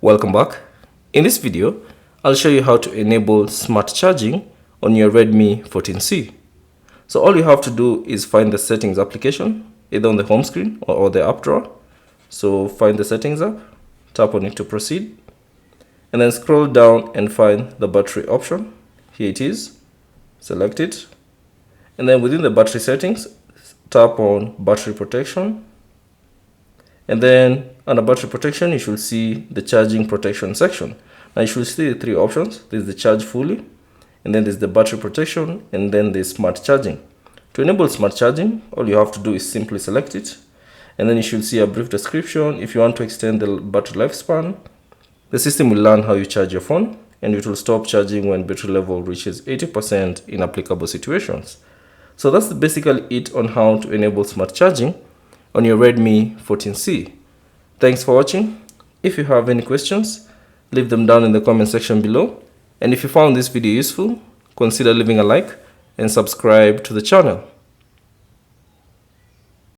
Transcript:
Welcome back. In this video, I'll show you how to enable smart charging on your Redmi 14C. So all you have to do is find the settings application, either on the home screen or the app drawer. So find the settings app, tap on it to proceed, and then scroll down and find the battery option. Here it is, select it, and then within the battery settings, tap on battery protection. And then under battery protection, you should see the charging protection section. Now you should see the three options. There's the charge fully, and then there's the battery protection, and then there's smart charging. To enable smart charging, all you have to do is simply select it, and then you should see a brief description. If you want to extend the battery lifespan, the system will learn how you charge your phone, and it will stop charging when battery level reaches 80% in applicable situations. So that's basically it on how to enable smart charging on your Redmi 14C. Thanks for watching. If you have any questions, leave them down in the comment section below. And if you found this video useful, consider leaving a like and subscribe to the channel.